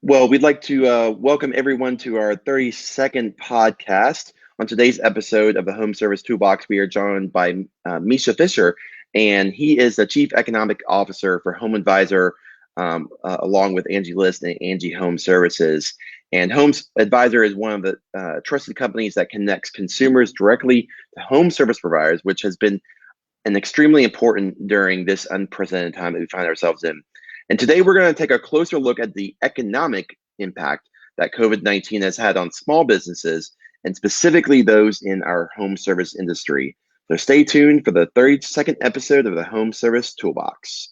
Well, we'd like to welcome everyone to our 30-second podcast. On today's episode of the Home Service Toolbox, we are joined by Mischa Fisher, and he is the Chief Economic Officer for Home Advisor, along with Angie List and Angie Home Services. And Home Advisor is one of the trusted companies that connects consumers directly to home service providers, which has been an extremely important during this unprecedented time that we find ourselves in. And today we're going to take a closer look at the economic impact that COVID-19 has had on small businesses and specifically those in our home service industry. So stay tuned for the 32nd episode of the Home Service Toolbox.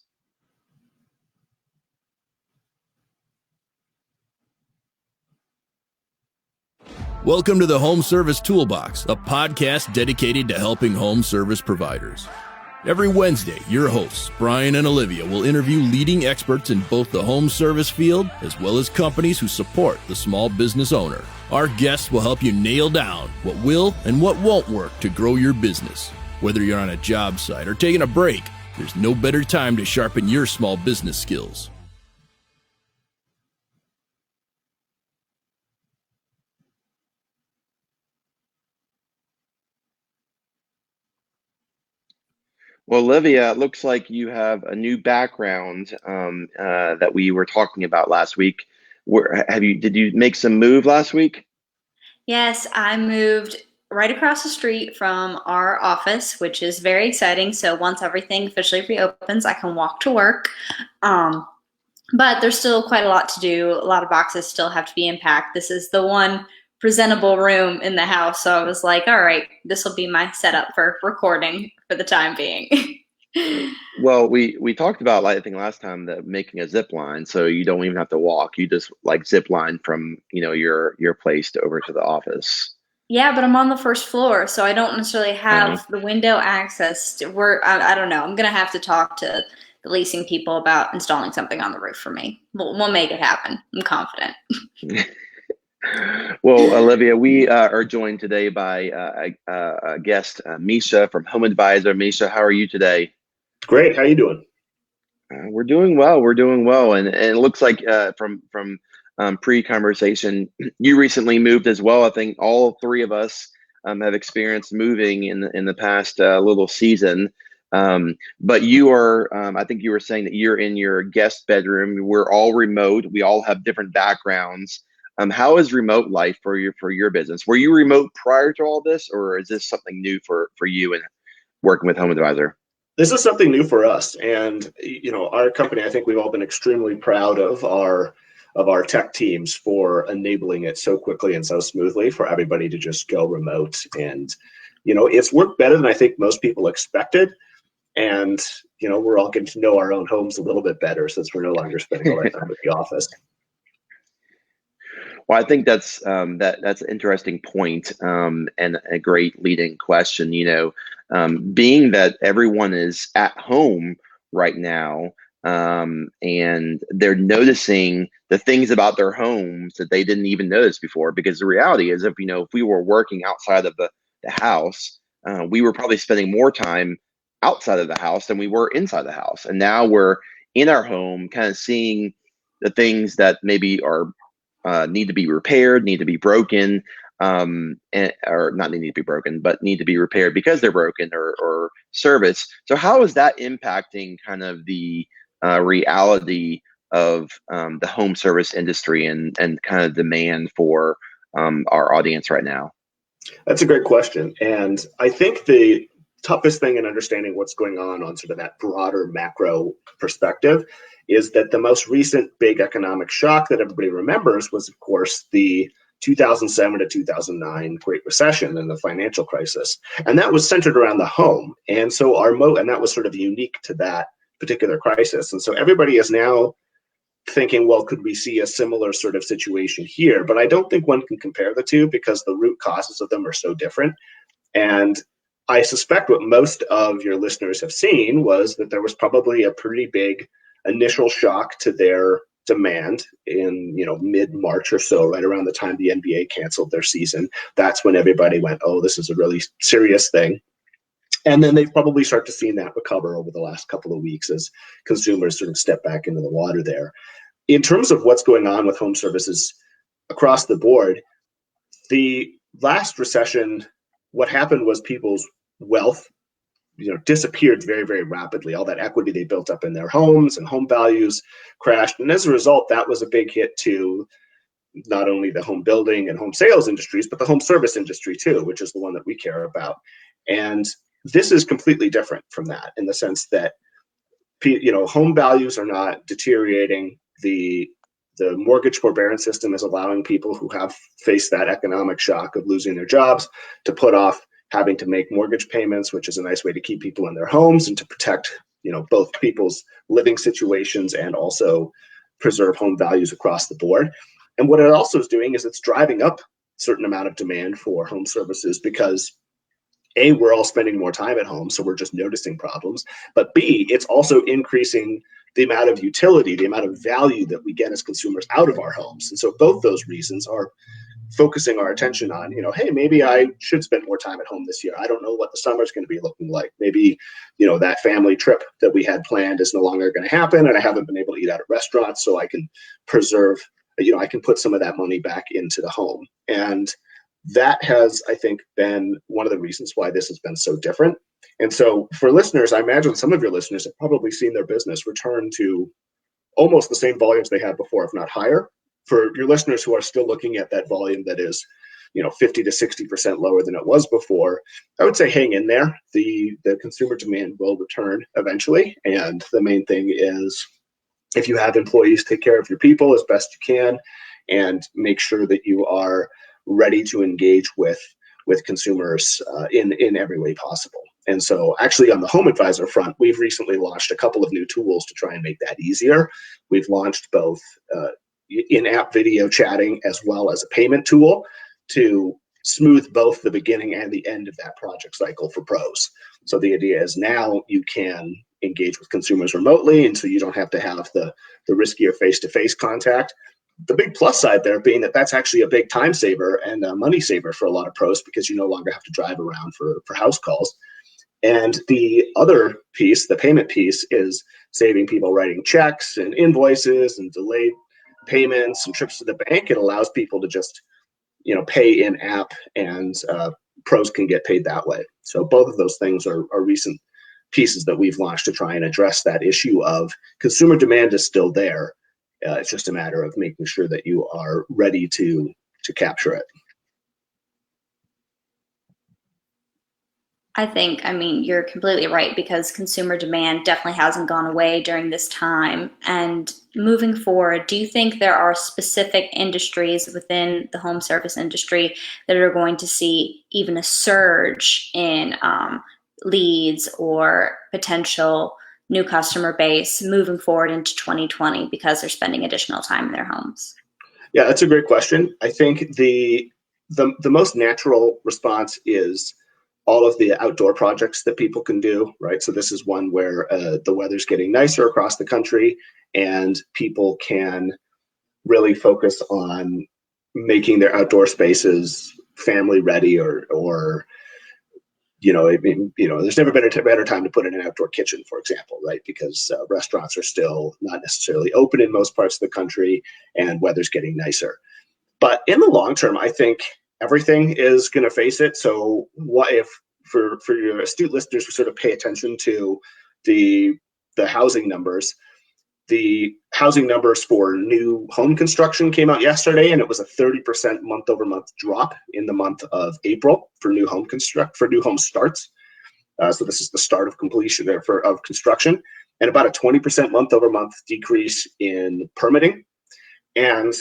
Welcome to the Home Service Toolbox, a podcast dedicated to helping home service providers. Every Wednesday, your hosts, Brian and Olivia, will interview leading experts in both the home service field as well as companies who support the small business owner. Our guests will help you nail down what will and what won't work to grow your business. Whether you're on a job site or taking a break, there's no better time to sharpen your small business skills. Well, Olivia, it looks like you have a new background that we were talking about last week. Did you make some move last week? Yes, I moved right across the street from our office, which is very exciting. So once everything officially reopens, I can walk to work. But there's still quite a lot to do. A lot of boxes still have to be unpacked. This is the one presentable room in the house. So I was like, all right, this will be my setup for recording for the time being. Well, we talked about, I think last time, that making a zip line, so you don't even have to walk. You just like zip line from your place over to the office. Yeah, but I'm on the first floor, so I don't necessarily have the window access to where I don't know. I'm gonna have to talk to the leasing people about installing something on the roof for me. We'll make it happen. I'm confident. Well, Olivia, we are joined today by a guest, Mischa from Home Advisor. Mischa, how are you today? Great. How are you doing? We're doing well. We're doing well, and it looks like from pre-conversation, you recently moved as well. I think all three of us have experienced moving in the past little season. But you are, I think you were saying that you're in your guest bedroom. We're all remote. We all have different backgrounds. How is remote life for your business? Were you remote prior to all this, or is this something new for you and working with Home Advisor? This is something new for us, and our company, I think we've all been extremely proud of our tech teams for enabling it so quickly and so smoothly for everybody to just go remote. And it's worked better than I think most people expected. And we're all getting to know our own homes a little bit better since we're no longer spending all our time at the office. Well, I think that's an interesting point, and a great leading question. Being that everyone is at home right now, and they're noticing the things about their homes that they didn't even notice before. Because the reality is, if we were working outside of the house, we were probably spending more time outside of the house than we were inside the house. And now we're in our home, kind of seeing the things that maybe are need to be repaired, need to be broken, or not need to be broken, but need to be repaired because they're broken or service. So how is that impacting kind of the reality of the home service industry and kind of demand for our audience right now? That's a great question. And I think the toughest thing in understanding what's going on sort of that broader macro perspective is that the most recent big economic shock that everybody remembers was, of course, the 2007 to 2009 Great Recession and the financial crisis. And that was centered around the home. And so and that was sort of unique to that particular crisis. And so everybody is now thinking, well, could we see a similar sort of situation here? But I don't think one can compare the two because the root causes of them are so different. And I suspect what most of your listeners have seen was that there was probably a pretty big initial shock to their demand in mid-March or so, right around the time the NBA canceled their season. That's when everybody went, oh, this is a really serious thing. And then they've probably started to see that recover over the last couple of weeks as consumers sort of step back into the water there. in terms of what's going on with home services across the board, the last recession, what happened was people's wealth, disappeared very, very rapidly. All that equity they built up in their homes and home values crashed. And as a result, that was a big hit to not only the home building and home sales industries, but the home service industry too, which is the one that we care about. And this is completely different from that in the sense that, home values are not deteriorating. The mortgage forbearance system is allowing people who have faced that economic shock of losing their jobs to put off having to make mortgage payments, which is a nice way to keep people in their homes and to protect, both people's living situations and also preserve home values across the board. And what it also is doing is it's driving up a certain amount of demand for home services because A, we're all spending more time at home, so we're just noticing problems. But B, it's also increasing the amount of utility, the amount of value that we get as consumers out of our homes. And so both those reasons are focusing our attention on, hey, maybe I should spend more time at home this year. I don't know what the summer's going to be looking like. Maybe, that family trip that we had planned is no longer going to happen, and I haven't been able to eat out at restaurants, so I can preserve, I can put some of that money back into the home. And that has, I think, been one of the reasons why this has been so different. And so for listeners, I imagine some of your listeners have probably seen their business return to almost the same volumes they had before, if not higher. For your listeners who are still looking at that volume that is, 50 to 60% lower than it was before, I would say hang in there. The consumer demand will return eventually. And the main thing is, if you have employees, take care of your people as best you can and make sure that you are ready to engage with consumers in every way possible. And so actually on the Home Advisor front, we've recently launched a couple of new tools to try and make that easier. We've launched both in-app video chatting as well as a payment tool to smooth both the beginning and the end of that project cycle for pros. So the idea is now you can engage with consumers remotely, and so you don't have to have the riskier face-to-face contact. The big plus side there being that that's actually a big time saver and a money saver for a lot of pros because you no longer have to drive around for house calls. And the other piece, the payment piece, is saving people writing checks and invoices and delayed payments and trips to the bank. It allows people to just, pay in app, and pros can get paid that way. So both of those things are recent pieces that we've launched to try and address that issue of consumer demand is still there. It's just a matter of making sure that you are ready to capture it. I mean, you're completely right because consumer demand definitely hasn't gone away during this time. And moving forward, do you think there are specific industries within the home service industry that are going to see even a surge in leads or potential new customer base moving forward into 2020 because they're spending additional time in their homes? Yeah, that's a great question. I think the most natural response is all of the outdoor projects that people can do, right? So this is one where the weather's getting nicer across the country and people can really focus on making their outdoor spaces family ready or there's never been a better time to put in an outdoor kitchen, for example, right? Because restaurants are still not necessarily open in most parts of the country and weather's getting nicer. But in the long term, I think everything is going to face it. So what if, for your astute listeners who sort of pay attention to the housing numbers, the housing numbers for new home construction came out yesterday, and it was a 30% month-over-month drop in the month of April for new home starts. So this is the start of completion of construction, and about a 20% month-over-month decrease in permitting. And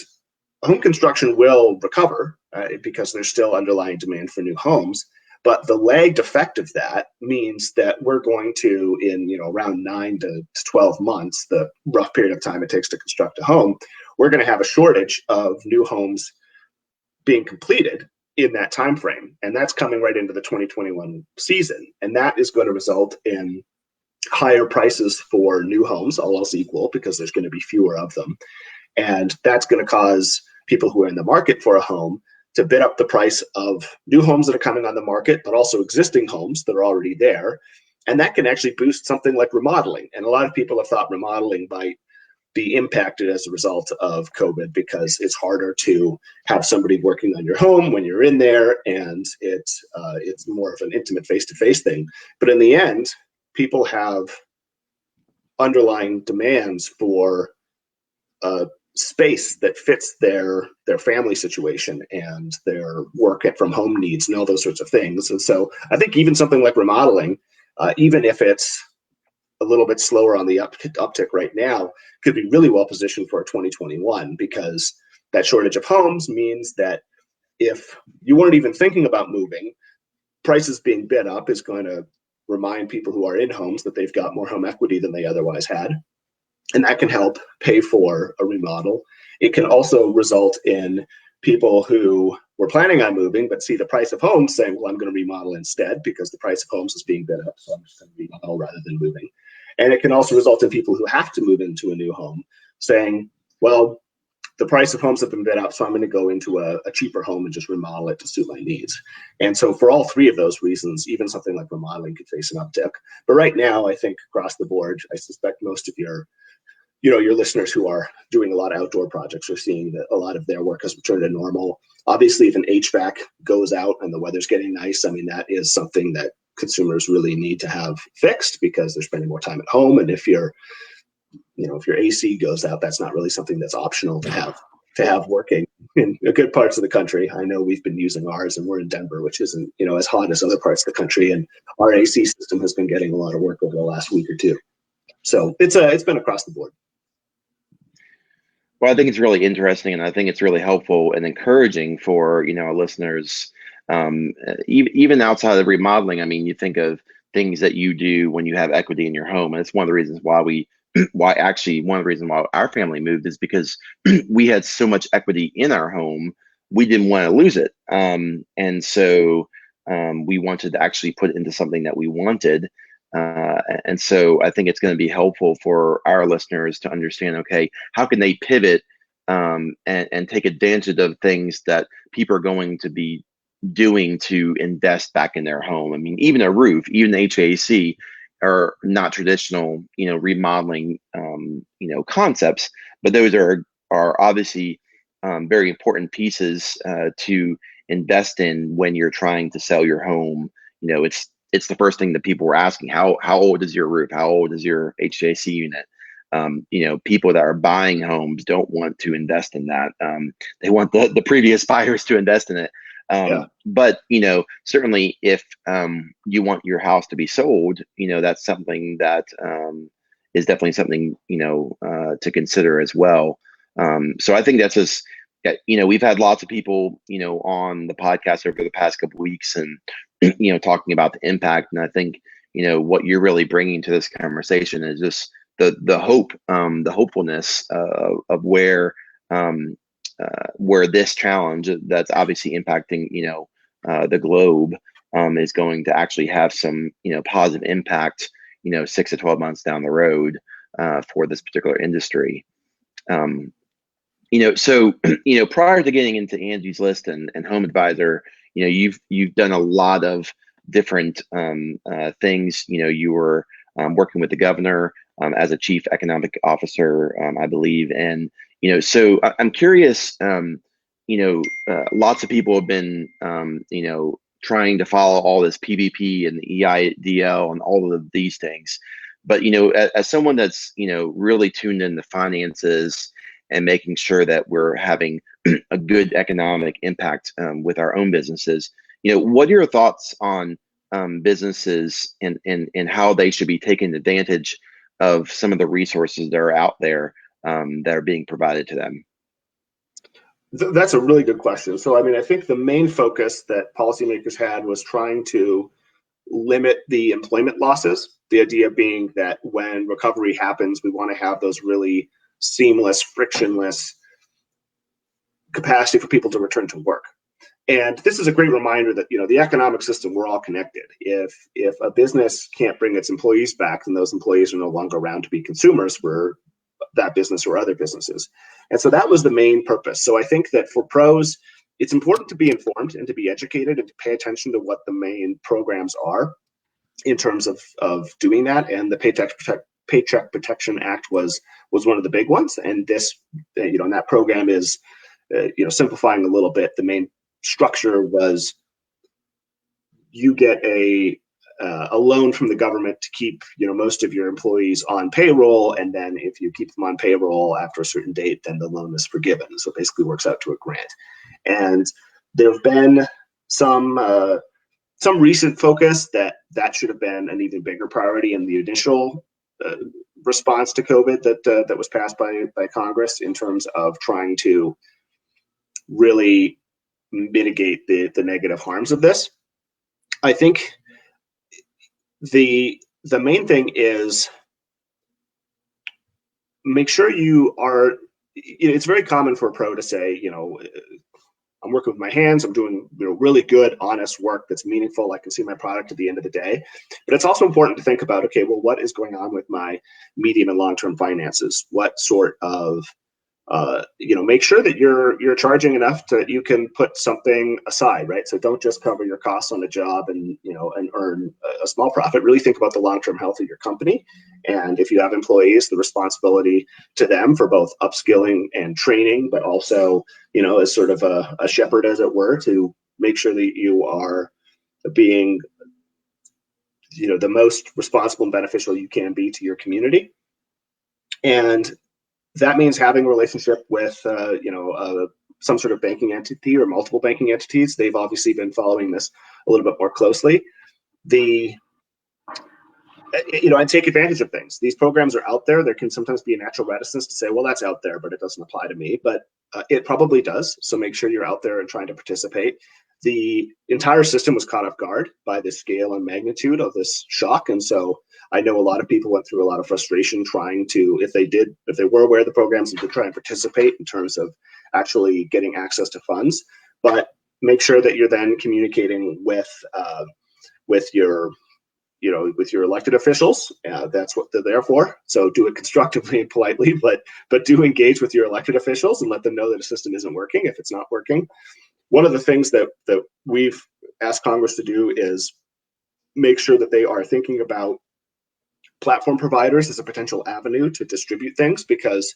home construction will recover because there's still underlying demand for new homes. But the lagged effect of that means that we're going to, in around 9 to 12 months, the rough period of time it takes to construct a home, we're going to have a shortage of new homes being completed in that time frame. And that's coming right into the 2021 season. And that is going to result in higher prices for new homes, all else equal, because there's going to be fewer of them. And that's going to cause people who are in the market for a home to bid up the price of new homes that are coming on the market, but also existing homes that are already there. And that can actually boost something like remodeling. And a lot of people have thought remodeling might be impacted as a result of COVID, because it's harder to have somebody working on your home when you're in there, and it's more of an intimate face-to-face thing. But in the end, people have underlying demands for space that fits their family situation and their work from home needs and all those sorts of things. And so I think even something like remodeling, even if it's a little bit slower on the uptick right now, could be really well positioned for 2021, because that shortage of homes means that if you weren't even thinking about moving, prices being bid up is going to remind people who are in homes that they've got more home equity than they otherwise had. And that can help pay for a remodel. It can also result in people who were planning on moving but see the price of homes saying, well, I'm going to remodel instead because the price of homes is being bid up, so I'm just going to remodel rather than moving. And it can also result in people who have to move into a new home saying, well, the price of homes have been bid up, so I'm going to go into a cheaper home and just remodel it to suit my needs. And so for all three of those reasons, even something like remodeling could face an uptick. But right now, I think across the board, I suspect most of your listeners who are doing a lot of outdoor projects are seeing that a lot of their work has returned to normal. Obviously, if an HVAC goes out and the weather's getting nice, I mean, that is something that consumers really need to have fixed because they're spending more time at home. And if your AC goes out, that's not really something that's optional to have working in good parts of the country. I know we've been using ours, and we're in Denver, which isn't, as hot as other parts of the country. And our AC system has been getting a lot of work over the last week or two. So it's been across the board. Well, I think it's really interesting, and I think it's really helpful and encouraging for our listeners. Even outside of remodeling, I mean, you think of things that you do when you have equity in your home, and it's one of the reasons why one of the reasons why our family moved is because we had so much equity in our home, we didn't want to lose it, and so we wanted to actually put it into something that we wanted. And so I think it's going to be helpful for our listeners to understand, okay, how can they pivot and take advantage of things that people are going to be doing to invest back in their home. I mean, even a roof, even HVAC are not traditional, remodeling, concepts, but those are obviously very important pieces to invest in when you're trying to sell your home. It's the first thing that people were asking. How old is your roof? How old is your HVAC unit? People that are buying homes don't want to invest in that. They want the previous buyers to invest in it. But certainly if you want your house to be sold, that's something that is definitely something to consider as well. So I think that's just we've had lots of people on the podcast over the past couple of weeks, and talking about the impact. And I think what you're really bringing to this conversation is just the hope, the hopefulness of where this challenge that's obviously impacting the globe is going to actually have some positive impact 6 to 12 months down the road for this particular industry. So prior to getting into Angie's List and Home Advisor, you've done a lot of different things. You were working with the governor as a chief economic officer, I believe, and so I'm curious. Lots of people have been trying to follow all this PVP and the EIDL and all of these things, but as someone that's really tuned into finances and making sure that we're having a good economic impact with our own businesses. What are your thoughts on businesses and how they should be taking advantage of some of the resources that are out there that are being provided to them? That's a really good question. So, I think the main focus that policymakers had was trying to limit the employment losses. The idea being that when recovery happens, we want to have those really seamless, frictionless capacity for people to return to work. And this is a great reminder that the economic system, we're all connected. If a business can't bring its employees back, then those employees are no longer around to be consumers for that business or other businesses. And so that was the main purpose. So I think that for pros, it's important to be informed and to be educated and to pay attention to what the main programs are in terms of doing that. And the Paycheck Paycheck Protection Act was one of the big ones, and this, and that program is, simplifying a little bit. The main structure was you get a loan from the government to keep most of your employees on payroll, and then if you keep them on payroll after a certain date, then the loan is forgiven. So it basically works out to a grant. And there have been some recent focus that should have been an even bigger priority in the initial response to COVID that was passed by Congress, in terms of trying to really mitigate the negative harms of this. I think the main thing is make sure you are. It's very common for a pro to say, I'm working with my hands. I'm doing really good, honest work that's meaningful. I can see my product at the end of the day. But it's also important to think about, okay, well, what is going on with my medium and long-term finances? What sort of make sure that you're charging enough that you can put something aside, right? So don't just cover your costs on a job and earn a small profit. Really think about the long-term health of your company. And if you have employees, the responsibility to them for both upskilling and training, but also, as sort of a shepherd, as it were, to make sure that you are being, the most responsible and beneficial you can be to your community. And that means having a relationship with, some sort of banking entity or multiple banking entities. They've obviously been following this a little bit more closely. And take advantage of things. These programs are out there. There can sometimes be a natural reticence to say, well, that's out there, but it doesn't apply to me. But it probably does. So make sure you're out there and trying to participate. The entire system was caught off guard by the scale and magnitude of this shock. And so I know a lot of people went through a lot of frustration trying to, if they were aware of the programs, and to try and participate in terms of actually getting access to funds. But make sure that you're then communicating with your elected officials. That's what they're there for. So do it constructively and politely, but do engage with your elected officials and let them know that a system isn't working if it's not working. One of the things that we've asked Congress to do is make sure that they are thinking about platform providers as a potential avenue to distribute things, because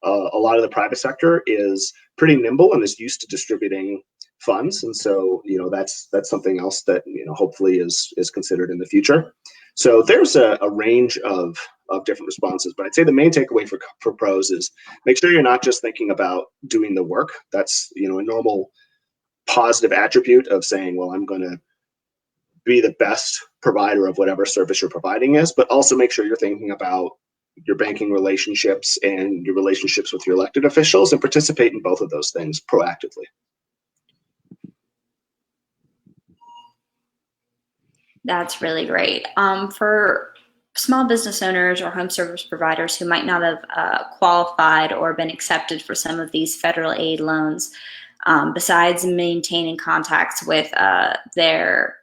a lot of the private sector is pretty nimble and is used to distributing funds. And so, that's something else that, hopefully is considered in the future. So there's a range of different responses, but I'd say the main takeaway for pros is make sure you're not just thinking about doing the work. That's, a normal positive attribute of saying, well, I'm going to be the best provider of whatever service you're providing is, but also make sure you're thinking about your banking relationships and your relationships with your elected officials, and participate in both of those things proactively. That's really great. For small business owners or home service providers who might not have qualified or been accepted for some of these federal aid loans, besides maintaining contacts with their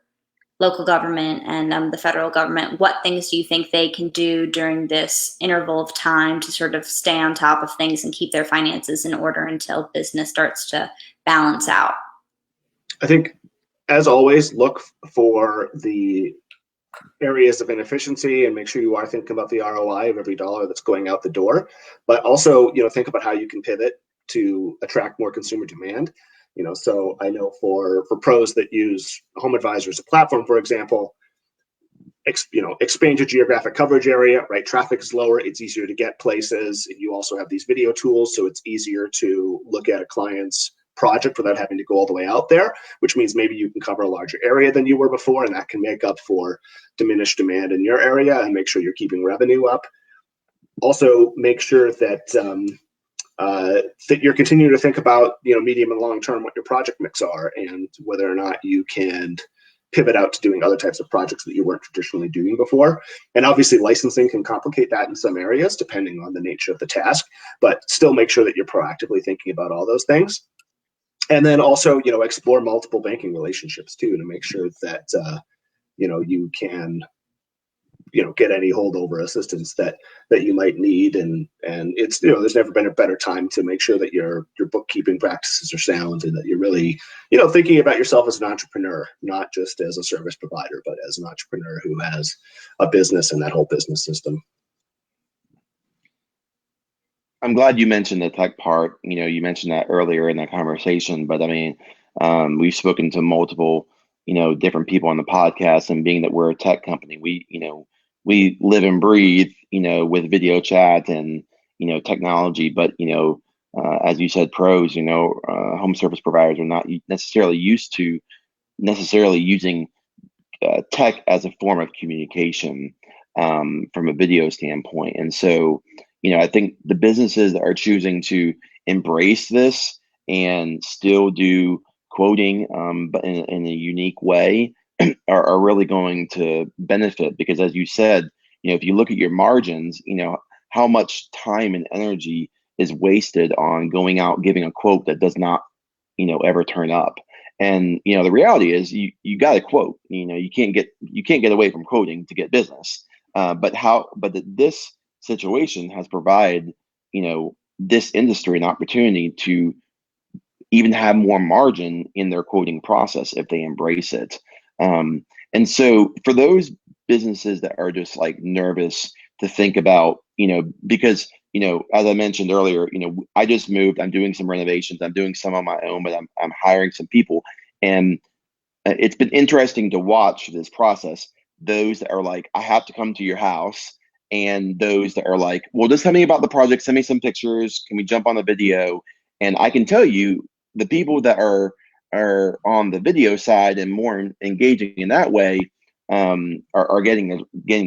local government and the federal government, what things do you think they can do during this interval of time to sort of stay on top of things and keep their finances in order until business starts to balance out? I think, as always, look for the areas of inefficiency and make sure you are thinking about the ROI of every dollar that's going out the door. But also, think about how you can pivot to attract more consumer demand. So I know for pros that use Home Advisor as a platform, for example, expand your geographic coverage area, right? Traffic is lower, it's easier to get places. You also have these video tools, so it's easier to look at a client's project without having to go all the way out there, which means maybe you can cover a larger area than you were before, and that can make up for diminished demand in your area and make sure you're keeping revenue up. Also, make sure that that you're continuing to think about, medium and long term, what your project mix are and whether or not you can pivot out to doing other types of projects that you weren't traditionally doing before. And obviously licensing can complicate that in some areas depending on the nature of the task, but still make sure that you're proactively thinking about all those things. And then also, explore multiple banking relationships too, to make sure that, you can, get any holdover assistance that you might need. And it's, there's never been a better time to make sure that your bookkeeping practices are sound and that you're really, thinking about yourself as an entrepreneur, not just as a service provider, but as an entrepreneur who has a business and that whole business system. I'm glad you mentioned the tech part. You mentioned that earlier in that conversation, but I mean, we've spoken to multiple, different people on the podcast, and being that we're a tech company, we live and breathe, with video chat and, technology. But, as you said, pros, home service providers are not necessarily used to necessarily using tech as a form of communication, from a video standpoint. And so, I think the businesses that are choosing to embrace this and still do quoting, but in a unique way, are really going to benefit because, as you said, if you look at your margins, how much time and energy is wasted on going out giving a quote that does not, ever turn up. And the reality is you got to quote. You can't get away from quoting to get business. This situation has provided this industry an opportunity to even have more margin in their quoting process if they embrace it. And so for those businesses that are just like nervous to think about, because, as I mentioned earlier, I just moved, I'm doing some renovations, I'm doing some on my own, but I'm hiring some people. And it's been interesting to watch this process. Those that are like, I have to come to your house, and those that are like, well, just tell me about the project, send me some pictures, can we jump on the video? And I can tell you, the people that are on the video side and more engaging in that way, are getting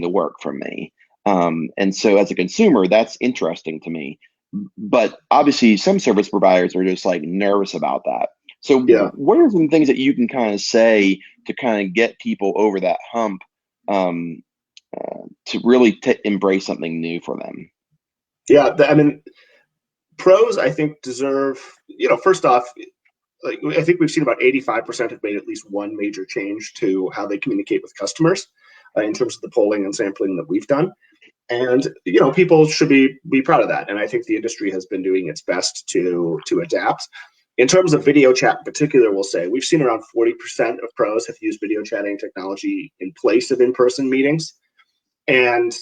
the work from me. And so as a consumer, that's interesting to me. But obviously, some service providers are just like nervous about that. So, Yeah. what are some things that you can kind of say to kind of get people over that hump, um, to really embrace something new for them? Yeah. I mean, pros, I think, deserve, first off, like, I think we've seen about 85% have made at least one major change to how they communicate with customers, in terms of the polling and sampling that we've done. And people should be proud of that. And I think the industry has been doing its best to adapt. In terms of video chat in particular, we'll say we've seen around 40% of pros have used video chatting technology in place of in-person meetings. And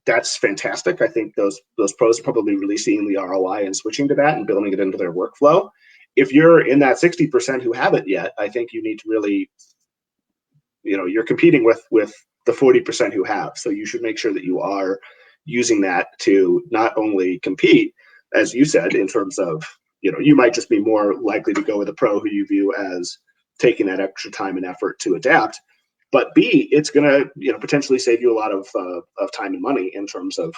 that's fantastic. I think those pros are probably really seeing the ROI and switching to that and building it into their workflow. If you're in that 60% who haven't yet, I think you need to really, you're competing with the 40% who have. So you should make sure that you are using that to not only compete, as you said, in terms of, you might just be more likely to go with a pro who you view as taking that extra time and effort to adapt. But B, it's going to, potentially save you a lot of time and money in terms of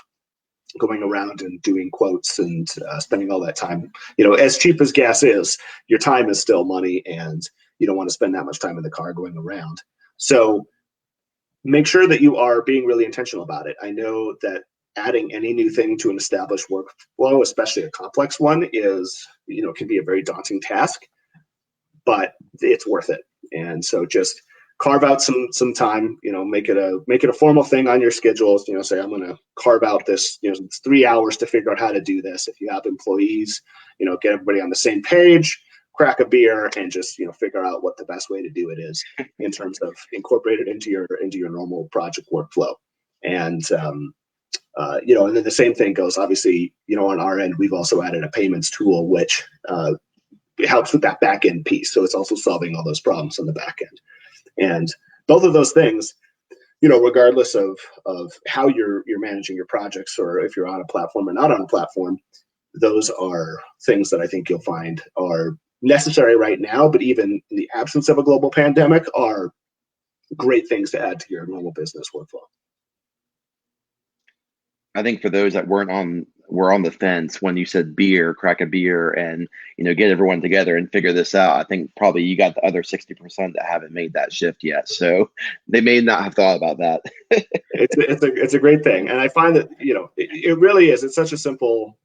going around and doing quotes and spending all that time. As cheap as gas is, your time is still money, and you don't want to spend that much time in the car going around. So make sure that you are being really intentional about it. I know that adding any new thing to an established workflow, especially a complex one, can be a very daunting task, but it's worth it. And so just carve out some time, make it a formal thing on your schedule. Say, I'm going to carve out this, 3 hours to figure out how to do this. If you have employees, get everybody on the same page, crack a beer, and just, figure out what the best way to do it is in terms of incorporate it into your normal project workflow. And, and then the same thing goes, obviously, on our end, we've also added a payments tool, which helps with that back end piece. So it's also solving all those problems on the back end. And both of those things, regardless of how you're managing your projects, or if you're on a platform or not on a platform, those are things that I think you'll find are necessary right now, but even in the absence of a global pandemic, are great things to add to your normal business workflow. I think for those that were on the fence when you said beer, crack a beer, and get everyone together and figure this out, I think probably you got the other 60% that haven't made that shift yet. So they may not have thought about that. It's a great thing, and I find that it really is. It's such a simple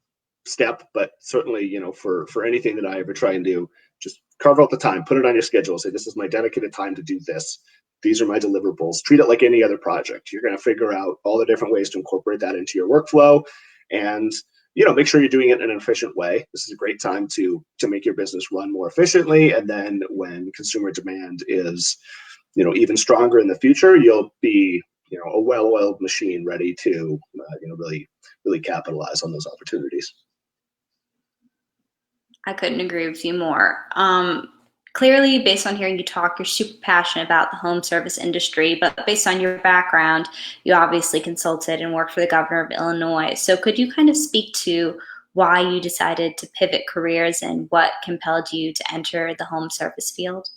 step, but certainly for anything that I ever try and do, just carve out the time, put it on your schedule, say this is my dedicated time to do this. These are my deliverables. Treat it like any other project. You're going to figure out all the different ways to incorporate that into your workflow, and make sure you're doing it in an efficient way. This is a great time to make your business run more efficiently. And then when consumer demand is even stronger in the future, you'll be a well-oiled machine ready to really capitalize on those opportunities. I couldn't agree with you more. Clearly, based on hearing you talk, you're super passionate about the home service industry, but based on your background, you obviously consulted and worked for the governor of Illinois. So could you kind of speak to why you decided to pivot careers and what compelled you to enter the home service field?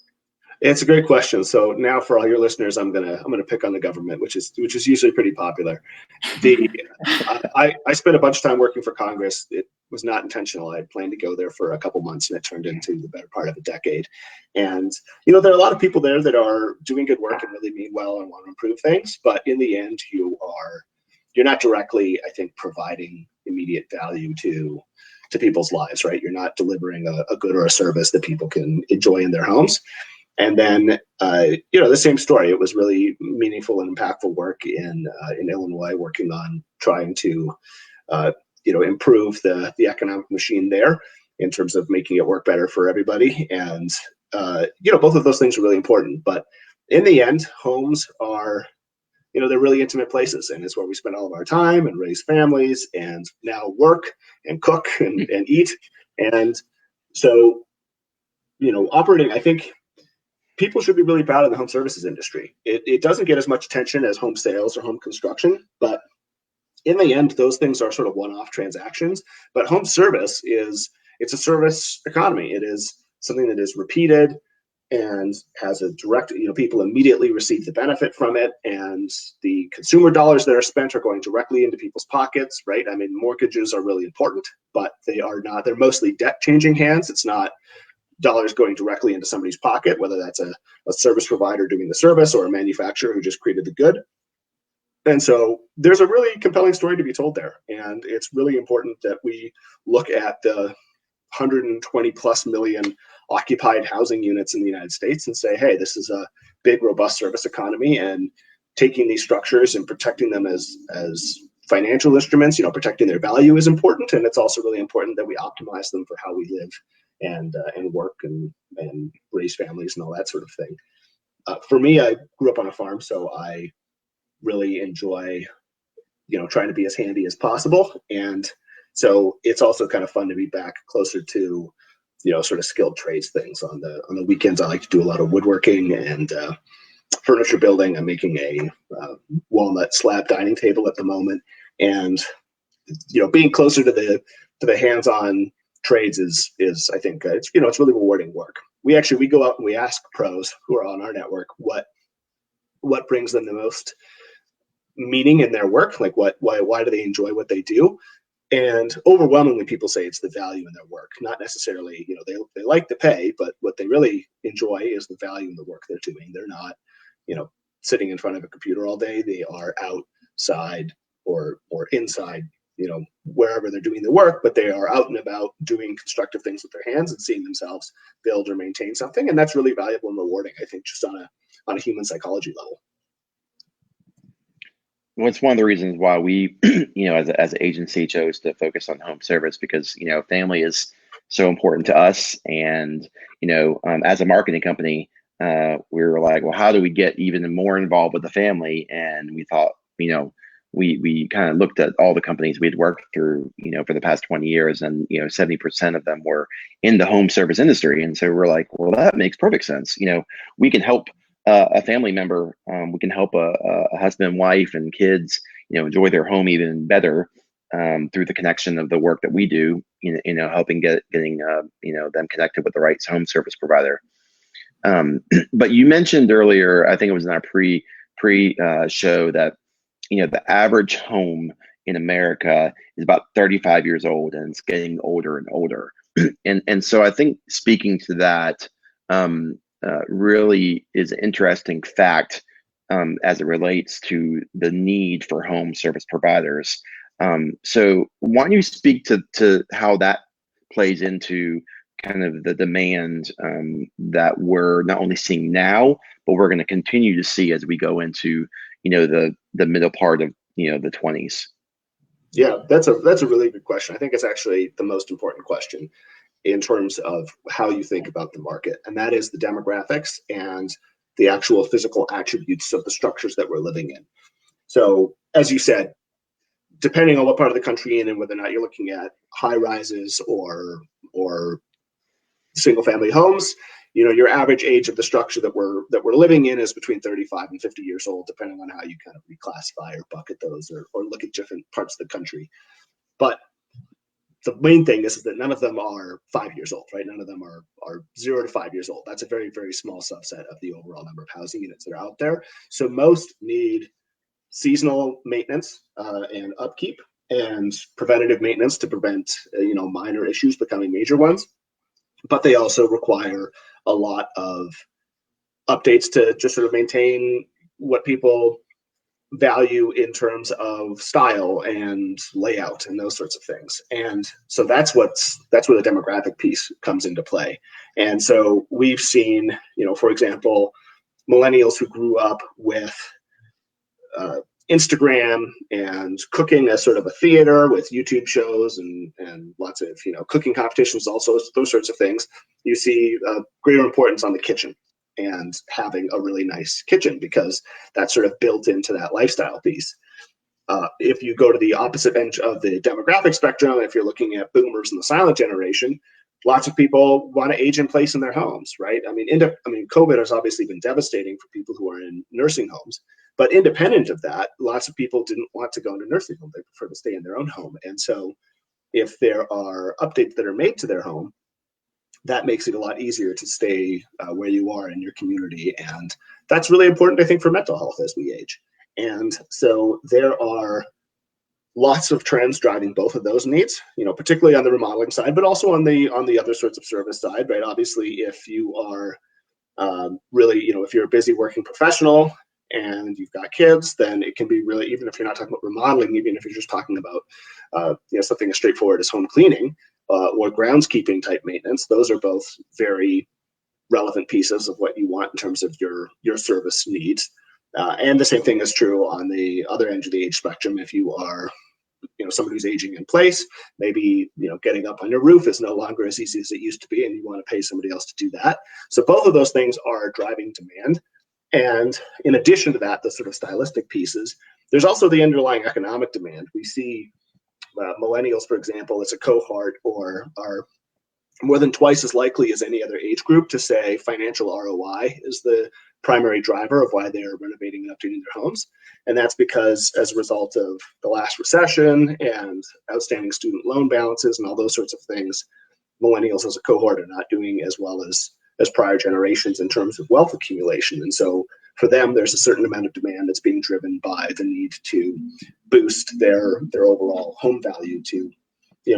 It's a great question. So now, for all your listeners, I'm gonna pick on the government, which is usually pretty popular. The I spent a bunch of time working for Congress. It was not intentional. I had planned to go there for a couple months, and it turned into the better part of a decade. And there are a lot of people there that are doing good work and really mean well and want to improve things. But in the end, you're not directly, I think, providing immediate value to people's lives, right? You're not delivering a good or a service that people can enjoy in their homes. And then, the same story. It was really meaningful and impactful work in Illinois, working on trying to, improve the economic machine there in terms of making it work better for everybody. And both of those things are really important. But in the end, homes are, they're really intimate places, and it's where we spend all of our time and raise families, and now work and cook and eat. And so, operating, I think people should be really proud of the home services industry. It doesn't get as much attention as home sales or home construction, but in the end, those things are sort of one-off transactions. But home service it's a service economy. It is something that is repeated and has a direct, people immediately receive the benefit from it, and the consumer dollars that are spent are going directly into people's pockets, right? I mean, mortgages are really important, but they're mostly debt changing hands. It's not dollars going directly into somebody's pocket, whether that's a service provider doing the service or a manufacturer who just created the good. And so there's a really compelling story to be told there. And it's really important that we look at the 120 plus million occupied housing units in the United States and say, hey, this is a big, robust service economy, and taking these structures and protecting them as financial instruments, protecting their value is important. And it's also really important that we optimize them for how we live and work and raise families and all that sort of thing. For me, I grew up on a farm, so I really enjoy, trying to be as handy as possible. And so it's also kind of fun to be back closer to, sort of skilled trades things. On the weekends, I like to do a lot of woodworking and furniture building. I'm making a walnut slab dining table at the moment, and being closer to the hands-on trades is I think it's really rewarding work. We go out and we ask pros who are on our network what brings them the most meaning in their work, like why do they enjoy what they do. And overwhelmingly, people say it's the value in their work, not necessarily, they like the pay, but what they really enjoy is the value in the work they're doing. They're not, sitting in front of a computer all day. They are outside or inside, wherever they're doing the work, but they are out and about doing constructive things with their hands and seeing themselves build or maintain something. And that's really valuable and rewarding, I think, just on a human psychology level. Well, it's one of the reasons why we, as an agency, chose to focus on home service, because, family is so important to us. And, as a marketing company, we were like, well, how do we get even more involved with the family? And we thought, we kind of looked at all the companies we'd worked through, for the past 20 years, and, 70% of them were in the home service industry. And so we're like, well, that makes perfect sense. We can help a family member, we can help a husband, wife, and kids, enjoy their home even better through the connection of the work that we do, helping getting them connected with the right home service provider. But you mentioned earlier, I think it was in our pre show, that the average home in America is about 35 years old, and it's getting older and older. and so I think speaking to that, really is an interesting fact as it relates to the need for home service providers. So why don't you speak to how that plays into kind of the demand that we're not only seeing now, but we're going to continue to see as we go into the middle part of the 20s. Yeah, that's a really good question. I think it's actually the most important question in terms of how you think about the market, and that is the demographics and the actual physical attributes of the structures that we're living in. So, as you said, depending on what part of the country you're in and whether or not you're looking at high rises or single family homes, your average age of the structure that we're living in is between 35 and 50 years old, depending on how you kind of reclassify or bucket those or look at different parts of the country. But the main thing is that none of them are 5 years old, right? None of them are 0 to 5 years old. That's a very, very small subset of the overall number of housing units that are out there. So most need seasonal maintenance and upkeep and preventative maintenance to prevent minor issues becoming major ones. But they also require a lot of updates to just sort of maintain what people value in terms of style and layout and those sorts of things. And so that's where the demographic piece comes into play. And so we've seen, for example, millennials who grew up with Instagram and cooking as sort of a theater with YouTube shows and lots of cooking competitions, also those sorts of things. You see greater importance on the kitchen and having a really nice kitchen, because that's sort of built into that lifestyle piece. If you go to the opposite end of the demographic spectrum, if you're looking at boomers and the silent generation, lots of people want to age in place in their homes, right? I mean, COVID has obviously been devastating for people who are in nursing homes, but independent of that, lots of people didn't want to go into nursing home. They prefer to stay in their own home. And so if there are updates that are made to their home, that makes it a lot easier to stay where you are in your community. And that's really important, I think, for mental health as we age. And so there are lots of trends driving both of those needs, particularly on the remodeling side, but also on the other sorts of service side, right? Obviously, if you are really, if you're a busy working professional and you've got kids, then it can be really, even if you're not talking about remodeling, even if you're just talking about something as straightforward as home cleaning or groundskeeping type maintenance, those are both very relevant pieces of what you want in terms of your service needs. And the same thing is true on the other end of the age spectrum. If you are somebody who's aging in place, maybe getting up on your roof is no longer as easy as it used to be, and you want to pay somebody else to do that. So both of those things are driving demand. And in addition to that, the sort of stylistic pieces, there's also the underlying economic demand. We see millennials, for example, as a cohort, or are more than twice as likely as any other age group to say financial ROI is the primary driver of why they're renovating and updating their homes. And that's because as a result of the last recession and outstanding student loan balances and all those sorts of things, millennials as a cohort are not doing as well as prior generations in terms of wealth accumulation. And so for them, there's a certain amount of demand that's being driven by the need to boost their overall home value to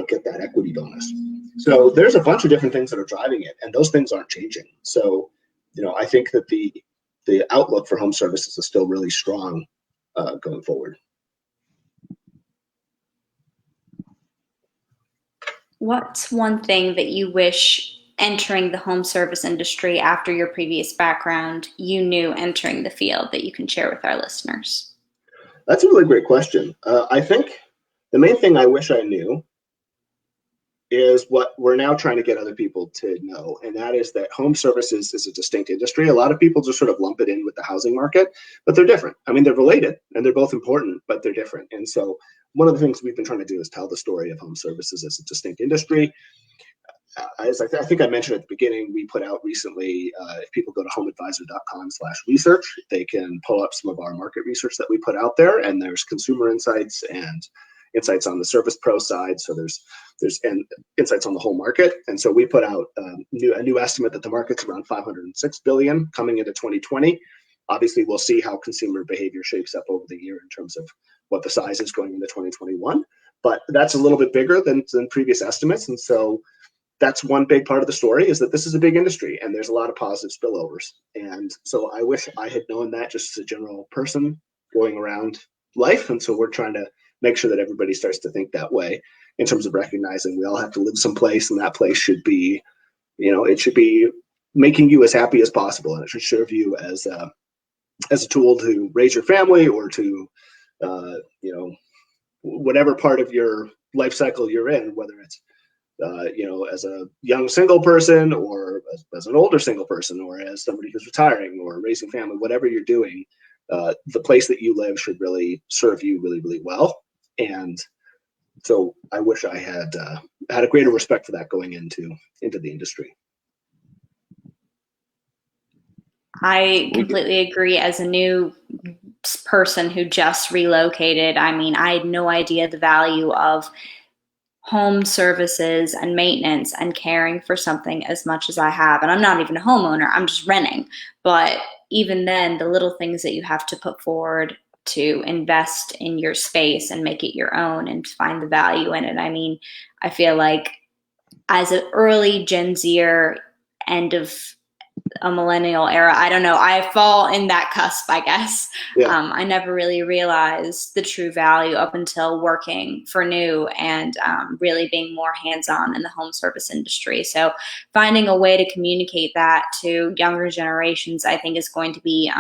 get that equity bonus. So there's a bunch of different things that are driving it, and those things aren't changing. So I think that the outlook for home services is still really strong going forward. What's one thing that you wish entering the home service industry after your previous background you knew entering the field that you can share with our listeners? That's a really great question. I think the main thing I wish I knew is what we're now trying to get other people to know, and that is that home services is a distinct industry. A lot of people just sort of lump it in with the housing market, but they're different. I mean, they're related and they're both important, but they're different. And so one of the things we've been trying to do is tell the story of home services as a distinct industry. As I think I mentioned at the beginning, we put out recently, if people go to homeadvisor.com/research, they can pull up some of our market research that we put out there, and there's consumer insights and insights on the service pro side. So there's insights on the whole market. And so we put out a new estimate that the market's around $506 billion coming into 2020. Obviously, we'll see how consumer behavior shapes up over the year in terms of what the size is going into 2021. But that's a little bit bigger than previous estimates. And so that's one big part of the story, is that this is a big industry and there's a lot of positive spillovers. And so I wish I had known that just as a general person going around life. And so we're trying to make sure that everybody starts to think that way in terms of recognizing we all have to live someplace, and that place should be, it should be making you as happy as possible. And it should serve you as a tool to raise your family or to, whatever part of your life cycle you're in, whether it's as a young single person or as an older single person or as somebody who's retiring or raising family, whatever you're doing, the place that you live should really serve you really, really well. And so I wish I had a greater respect for that going into the industry. I completely agree. As a new person who just relocated, I mean, I had no idea the value of home services and maintenance and caring for something as much as I have. And I'm not even a homeowner, I'm just renting. But even then, the little things that you have to put forward to invest in your space and make it your own and find the value in it. I mean, I feel like as an early Gen Zer, end of a millennial era. I don't know. I fall in that cusp, I guess. Yeah. I never really realized the true value up until working for New and really being more hands-on in the home service industry. So finding a way to communicate that to younger generations, I think, is going to be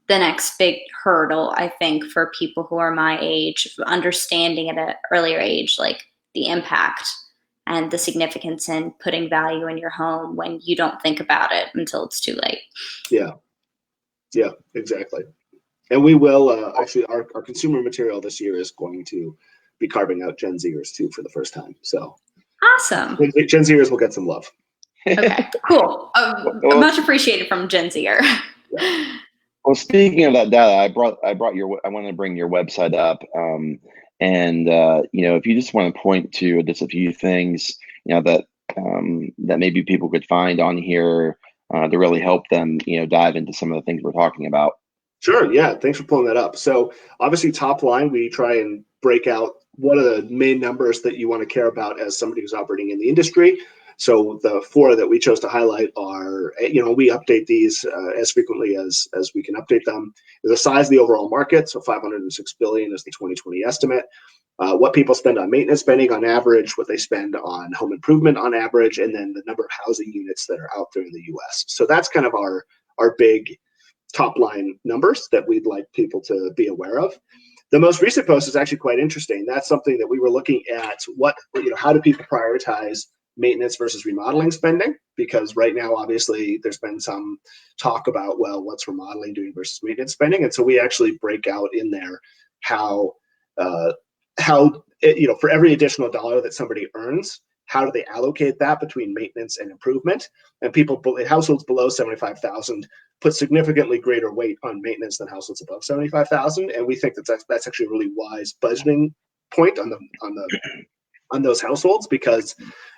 the next big hurdle, I think, for people who are my age, understanding at an earlier age, like the impact and the significance in putting value in your home when you don't think about it until it's too late. Yeah. Yeah, exactly. And we will actually, our consumer material this year is going to be carving out Gen Zers too for the first time. So Awesome. Gen Zers will get some love. Okay, cool. Much appreciated from Gen Zer. Yeah. Well, speaking of that data, I want to bring your website up, and if you just want to point to just a few things, that maybe people could find on here to really help them, dive into some of the things we're talking about. Sure. Yeah. Thanks for pulling that up. So obviously, top line, we try and break out what are the main numbers that you want to care about as somebody who's operating in the industry. So the four that we chose to highlight are, we update these as frequently as we can update them. The size of the overall market, so 506 billion is the 2020 estimate. What people spend on maintenance spending on average, what they spend on home improvement on average, and then the number of housing units that are out there in the U.S. So that's kind of our big top line numbers that we'd like people to be aware of. The most recent post is actually quite interesting. That's something that we were looking at. How do people prioritize maintenance versus remodeling spending? Because right now, obviously, there's been some talk about, well, what's remodeling doing versus maintenance spending? And so we actually break out in there how for every additional dollar that somebody earns, how do they allocate that between maintenance and improvement? And households below 75,000 put significantly greater weight on maintenance than households above 75,000. And we think that's actually a really wise budgeting point on those households, because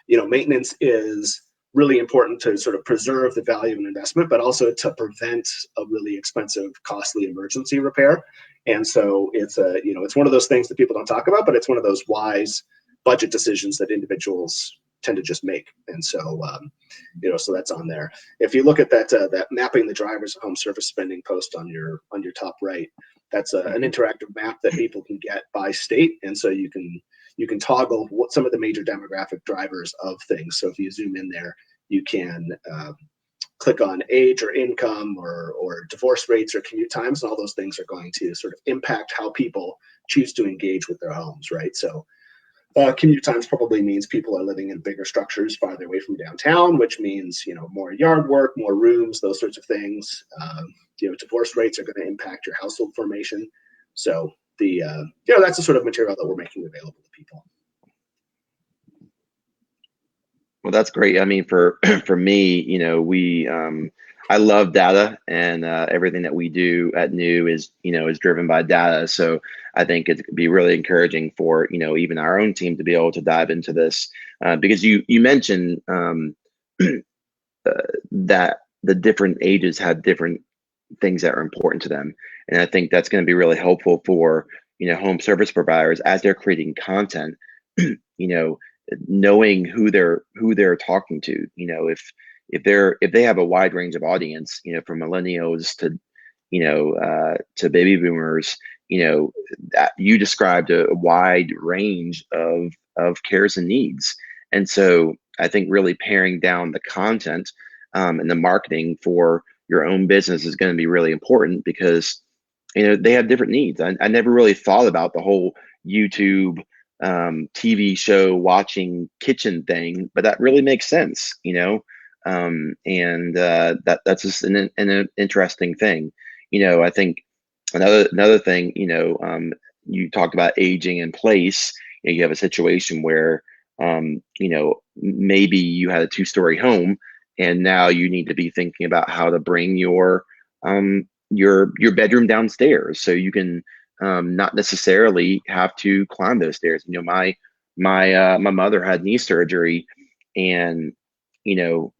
maintenance is really important to sort of preserve the value of an investment, but also to prevent a really expensive, costly emergency repair. And so it's one of those things that people don't talk about, but it's one of those wise budget decisions that individuals tend to just make. And so, so that's on there. If you look at that mapping the drivers of home service spending post on your top right, that's an interactive map that people can get by state. And so you can toggle what some of the major demographic drivers of things. So if you zoom in there, you can click on age or income or divorce rates or commute times, and all those things are going to sort of impact how people choose to engage with their homes, right? So commute times probably means people are living in bigger structures farther away from downtown, which means more yard work, more rooms, those sorts of things. Divorce rates are going to impact your household formation. So that's the sort of material that we're making available to people. Well, that's great. I mean, for me, I love data, and everything that we do at New is driven by data. So I think it could be really encouraging for even our own team to be able to dive into this, because you mentioned that the different ages have different things that are important to them, and I think that's going to be really helpful for home service providers as they're creating content. Knowing who they're talking to, if they have a wide range of audience, from millennials to baby boomers, that you described a wide range of cares and needs. And so I think really paring down the content and the marketing for your own business is going to be really important, because they have different needs. I never really thought about the whole YouTube TV show watching kitchen thing, but that really makes sense, and that's just an interesting thing. I think another thing, you talked about aging in place. You have a situation where, maybe you had a 2-story home and now you need to be thinking about how to bring your bedroom downstairs so you can not necessarily have to climb those stairs. My mother had knee surgery, and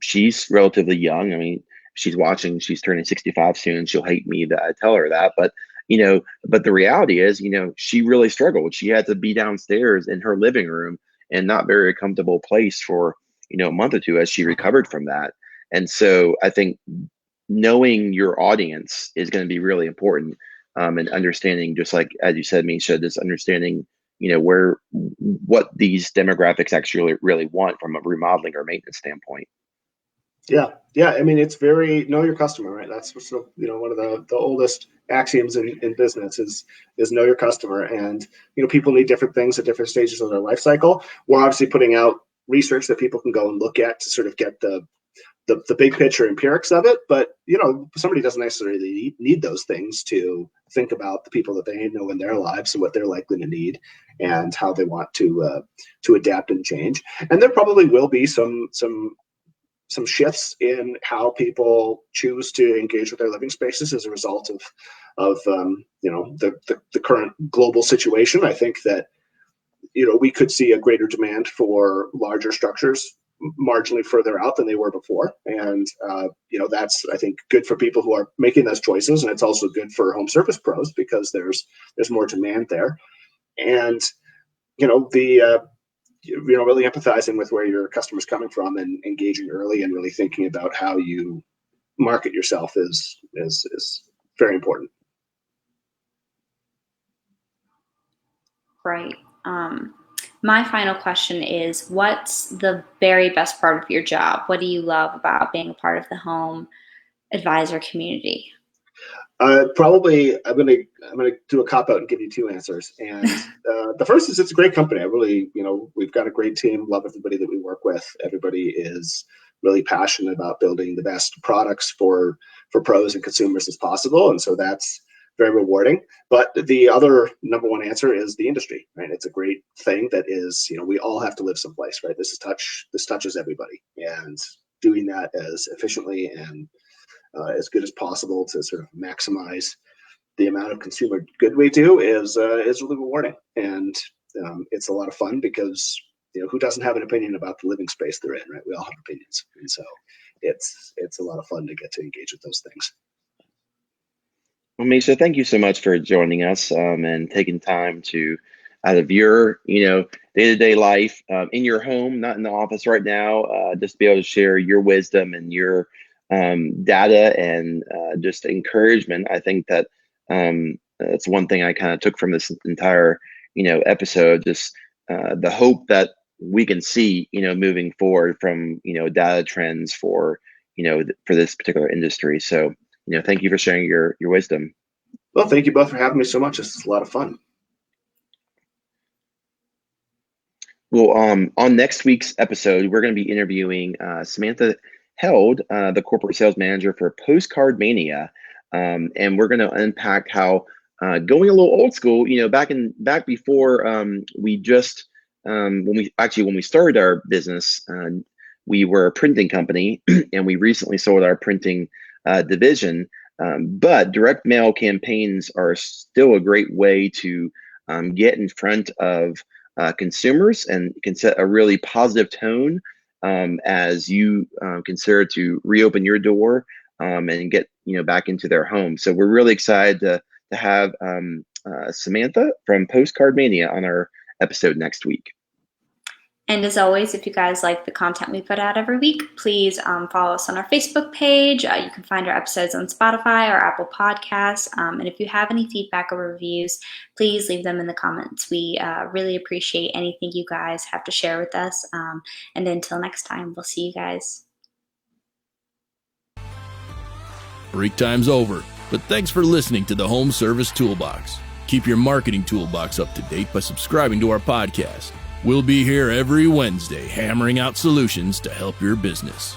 she's relatively young. I mean, she's watching. She's turning 65 soon. She'll hate me that I tell her that, but the reality is, she really struggled. She had to be downstairs in her living room and not very comfortable place for a month or two as she recovered from that. And so I think knowing your audience is going to be really important, and understanding, just like as you said, Misha, just understanding what these demographics actually really want from a remodeling or maintenance standpoint. Yeah. I mean, it's very know your customer, right? That's one of the oldest axioms in business is know your customer. And people need different things at different stages of their life cycle. We're obviously putting out research that people can go and look at to sort of get the big picture empirics of it. But somebody doesn't necessarily need those things to think about the people that they know in their lives and what they're likely to need and how they want to adapt and change. And there probably will be some shifts in how people choose to engage with their living spaces as a result of the current global situation. I think that we could see a greater demand for larger structures marginally further out than they were before, and that's, I think, good for people who are making those choices, and it's also good for home service pros because there's more demand there, and really empathizing with where your customer's coming from and engaging early and really thinking about how you market yourself is very important. Right. My final question is, what's the very best part of your job? What do you love about being a part of the home advisor community? Probably, I'm gonna do a cop out and give you two answers. And the first is it's a great company. I really, we've got a great team. Love everybody that we work with. Everybody is really passionate about building the best products for pros and consumers as possible, and so that's very rewarding. But the other number one answer is the industry, right? It's a great thing that is, we all have to live someplace, right? This touches everybody, and doing that as efficiently and as good as possible to sort of maximize the amount of consumer good we do is really rewarding, and it's a lot of fun because who doesn't have an opinion about the living space they're in, right? We all have opinions, and so it's a lot of fun to get to engage with those things. Well, Misha, thank you so much for joining us, and taking time to, out of your, day-to-day life, in your home, not in the office right now, just be able to share your wisdom and your data and just encouragement. I think that that's one thing I kind of took from this entire, episode, just the hope that we can see, moving forward from, data trends for this particular industry. So, thank you for sharing your wisdom. Well, thank you both for having me so much. This is a lot of fun. Well, on next week's episode, we're going to be interviewing Samantha Held, the corporate sales manager for Postcard Mania, and we're going to unpack how going a little old school. Back before we just when we started our business, we were a printing company, and we recently sold our printing division. But direct mail campaigns are still a great way to get in front of consumers and can set a really positive tone as you consider to reopen your door and get back into their home. So we're really excited to have Samantha from Postcard Mania on our episode next week. And as always, if you guys like the content we put out every week, please follow us on our Facebook page. You can find our episodes on Spotify or Apple Podcasts. And if you have any feedback or reviews, please leave them in the comments. We really appreciate anything you guys have to share with us. And until next time, we'll see you guys. Break time's over, but thanks for listening to the Home Service Toolbox. Keep your marketing toolbox up to date by subscribing to our podcast. We'll be here every Wednesday hammering out solutions to help your business.